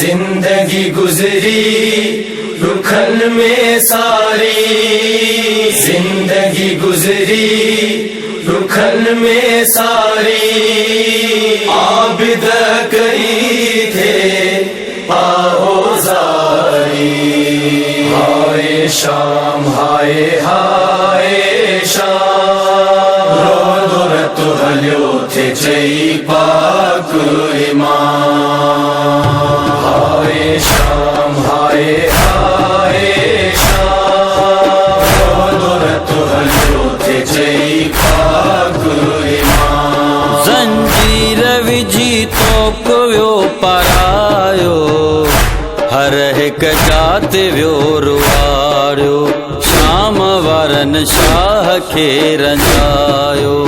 जिंदगी गुजरी रुखन में सारी, जिंदगी गुजरी रुखन में सारी। आबिद कई थे आहोजारी, हाय शाम हाय हाय शाम। रो रत हल्यो थे चई पाक इमाम, हाय शाम हाय हाय शाम। रो रत हल्यो थे चई पाक इमाम। जंजीर विझी तोप वियो परायो, हर हिक जात वियो रुआरियो। शाम वारन शाह खे रंजायो,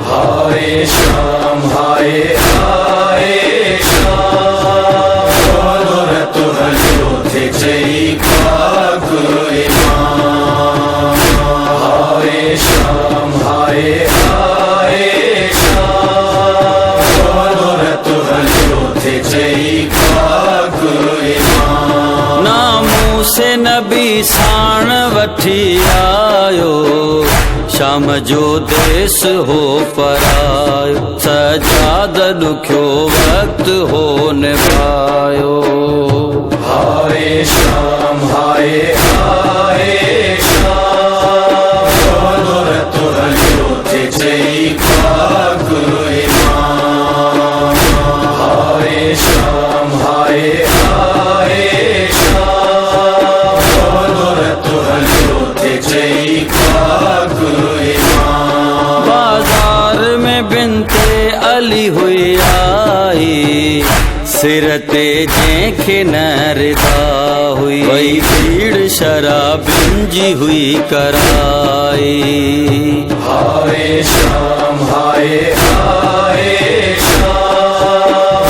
हाय शाम हाय हाय शाम। रो रत हल्यो थे चई पाक इमाम, हाय शाम हाय हाय शाम। रो रत हल्यो थे चई पाक इमाम। नामू से नबी साण वठी आयो, शाम जो देश हो परायो। सजाद ॾुखियो वक्त हो निभायो, हाय शाम हाय हाय शाम। रो रत हल्यो थे चई पाक इमाम, हाय शाम हाय हाय शाम। रो रत हल्यो थे चई पाक इमाम। बाजार में बिनते अली हुई आई, सिर ते जंहिंखे न रिदा हुई। वही भीड़ शराबिन जी हुई कराई, हाय शाम हाय हाय शाम।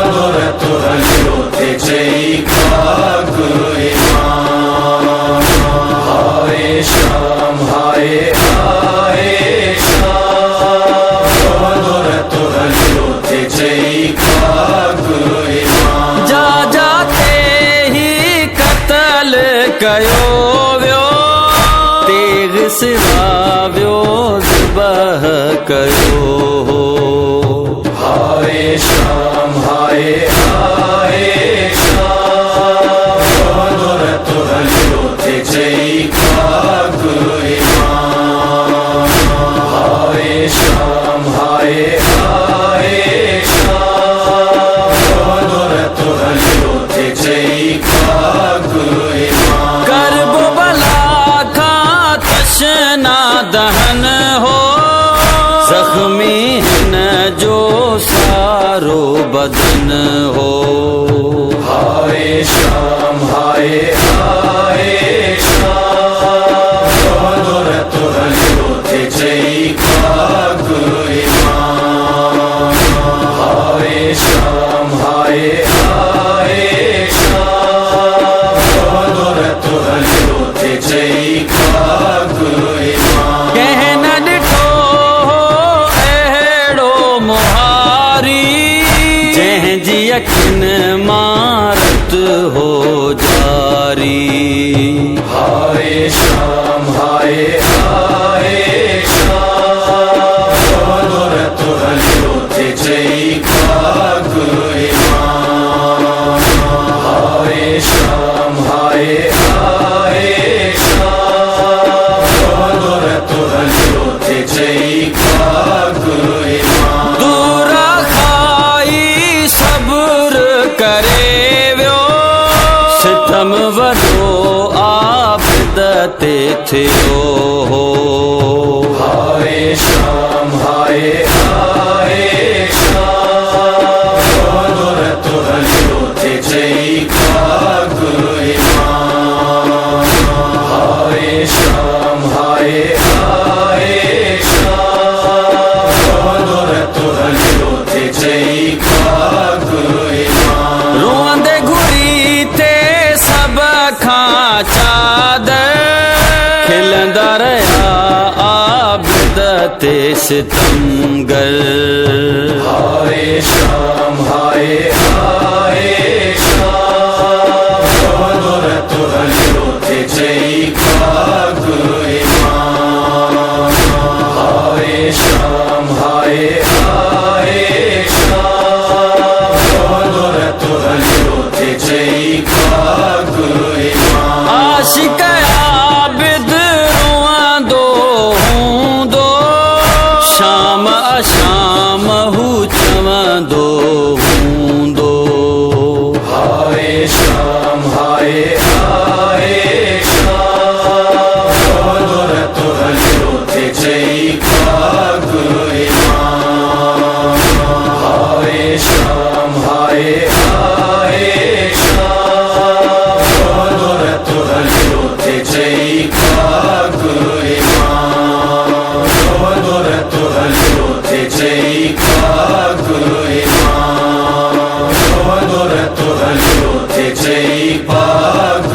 रो रत हल्यो थे चई पाक इमाम, हाय शाम हाय हाय शाम। रो रत हल्यो थे चई पाक इमाम। जा जाते ही कतल कयो वियो, तेग सिवाव्यो ज़िबह कयो। हाय शाम हाय हाय शाम। रो रत हल्यो थे चई पाक इमाम, हाय शाम हाय हाय शाम। रो रत हल्यो थे चई पाक इमाम। करबो भला खां तशना दहन हो, जख्मी हिन जो सारो बदन हो। हाय शाम हाय हाय शाम। रो रत हल्यो थे चई पाक इमाम, हाय शाम हाय हाय शाम। रो रत हल्यो थे चई पाक इमाम। कंहिं न ॾिठो अहिड़ो मुहारी, जंहिंजी अखिन मारत हो जारी। हाय शाम हाय हाय शाम। रो रत हल्यो थे चई पाक इमाम, हाय शाम हाय हाय शाम। रो रत हल्यो थे चई पाक इमाम। दूरा खाई सब्र करे वियो, सितम वॾो आबिद ते थियो हो। हाय शाम हाय हाय शाम। रो रत हल्यो थे चई पाक इमाम, हाय शाम हाय हाय शाम। रो रत हल्यो थे चई पाक इमाम। रोंदे घुरी थे सब खां चादर, खिलंदा रहिया आबिद ते सितमगर। हाय शाम हाय हाय चई पाक